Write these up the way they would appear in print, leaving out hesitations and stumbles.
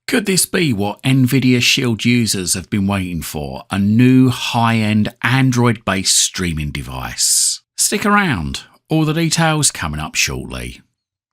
Could this be what nVidia Shield users have been waiting for? A new high-end Android-based streaming device? Stick around, all the details coming up shortly.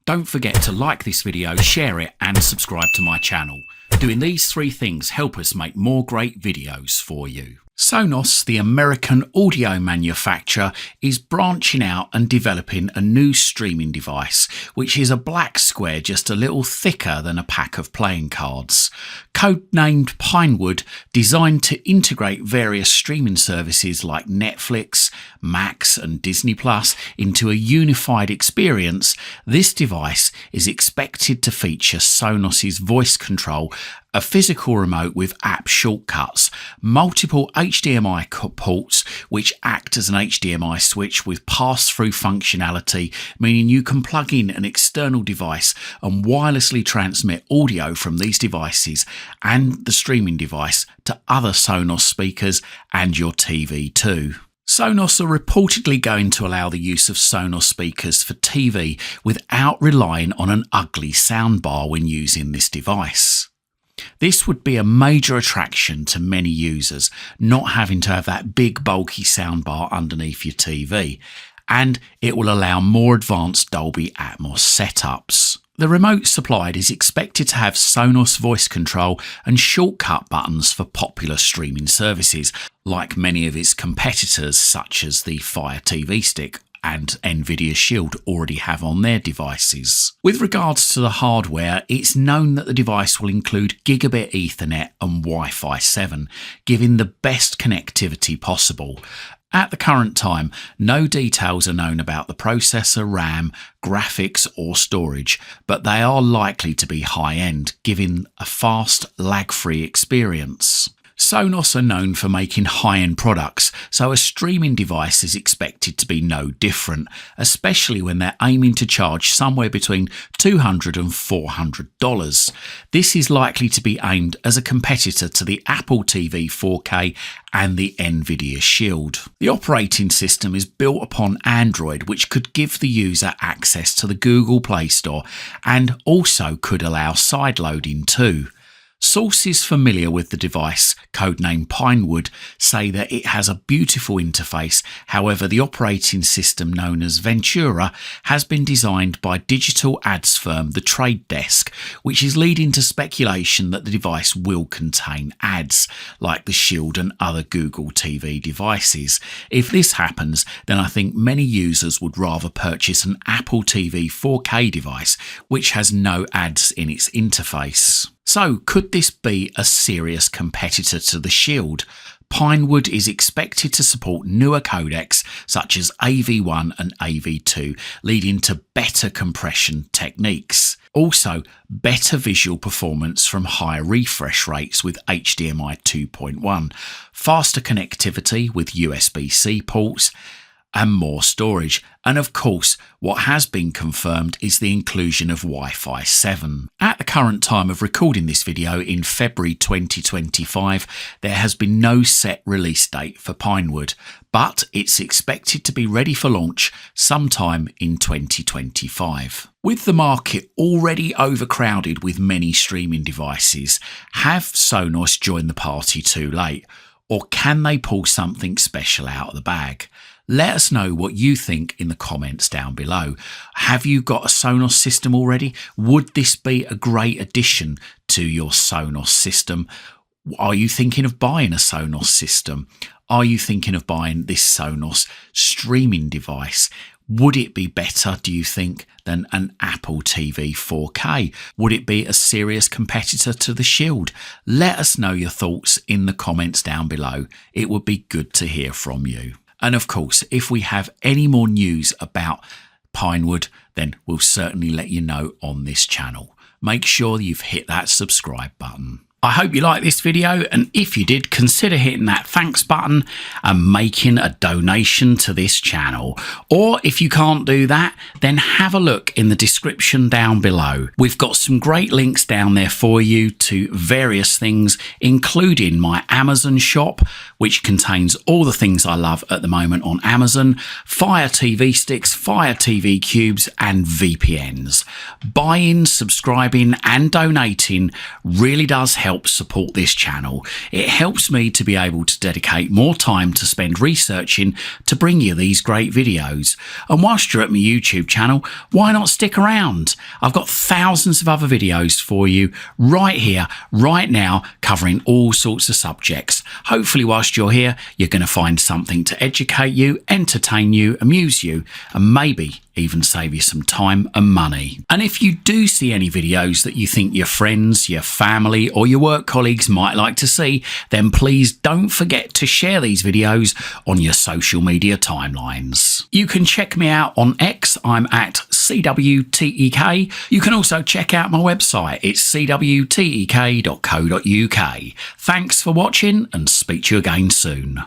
Don't forget to like this video, share it and subscribe to my channel. Doing these three things help us make more great videos for you. Sonos, the American audio manufacturer, is branching out and developing a new streaming device, which is a black square just a little thicker than a pack of playing cards. Codenamed Pinewood, designed to integrate various streaming services like Netflix, Max and Disney Plus into a unified experience, this device is expected to feature Sonos's voice control, a physical remote with app shortcuts, multiple HDMI ports which act as an HDMI switch with pass-through functionality, meaning you can plug in an external device and wirelessly transmit audio from these devices and the streaming device to other Sonos speakers and your TV too. Sonos are reportedly going to allow the use of Sonos speakers for TV without relying on an ugly soundbar when using this device. This would be a major attraction to many users, not having to have that big bulky soundbar underneath your TV, and it will allow more advanced Dolby Atmos setups. The remote supplied is expected to have Sonos voice control and shortcut buttons for popular streaming services, like many of its competitors such as the Fire TV Stick and nVidia Shield already have on their devices. With regards to the hardware, it's known that the device will include Gigabit Ethernet and Wi-Fi 7, giving the best connectivity possible. At the current time, no details are known about the processor, RAM, graphics or storage, but they are likely to be high-end, giving a fast, lag-free experience. Sonos are known for making high-end products, so a streaming device is expected to be no different, especially when they're aiming to charge somewhere between $200 and $400. This is likely to be aimed as a competitor to the Apple TV 4K and the nVidia Shield. The operating system is built upon Android, which could give the user access to the Google Play Store and also could allow sideloading too. Sources familiar with the device, codenamed Pinewood, say that it has a beautiful interface. However, the operating system known as Ventura has been designed by digital ads firm The Trade Desk, which is leading to speculation that the device will contain ads, like the Shield and other Google TV devices. If this happens, then I think many users would rather purchase an Apple TV 4K device, which has no ads in its interface. So, could this be a serious competitor to the Shield? Pinewood is expected to support newer codecs such as AV1 and AV2, leading to better compression techniques. Also, better visual performance from higher refresh rates with HDMI 2.1, faster connectivity with USB-C ports, and more storage. And of course, what has been confirmed is the inclusion of Wi-Fi 7. At the current time of recording this video in February 2025, there has been no set release date for Pinewood, but it's expected to be ready for launch sometime in 2025. With the market already overcrowded with many streaming devices, have Sonos joined the party too late? Or can they pull something special out of the bag? Let us know what you think in the comments down below. Have you got a Sonos system already? Would this be a great addition to your Sonos system? Are you thinking of buying a Sonos system? Are you thinking of buying this Sonos streaming device? Would it be better, do you think, than an Apple TV 4K? Would it be a serious competitor to the Shield? Let us know your thoughts in the comments down below. It would be good to hear from you. And of course, if we have any more news about Pinewood, then we'll certainly let you know on this channel. Make sure you've hit that subscribe button. I hope you liked this video, and if you did, consider hitting that thanks button and making a donation to this channel. Or if you can't do that, then have a look in the description down below. We've got some great links down there for you to various things, including my Amazon shop, which contains all the things I love at the moment on Amazon: Fire TV sticks, Fire TV cubes, and VPNs. Buying, subscribing and donating really does help support this channel. It helps me to be able to dedicate more time to spend researching to bring you these great videos. And whilst you're at my YouTube channel, why not stick around? I've got thousands of other videos for you right here, right now, covering all sorts of subjects. Hopefully whilst you're here, you're going to find something to educate you, entertain you, amuse you, and maybe even save you some time and money. And if you do see any videos that you think your friends, your family or your work colleagues might like to see, then please don't forget to share these videos on your social media timelines. You can check me out on X. I'm at CWTEK. You can also check out my website. It's cwtek.co.uk. Thanks for watching, and speak to you again soon.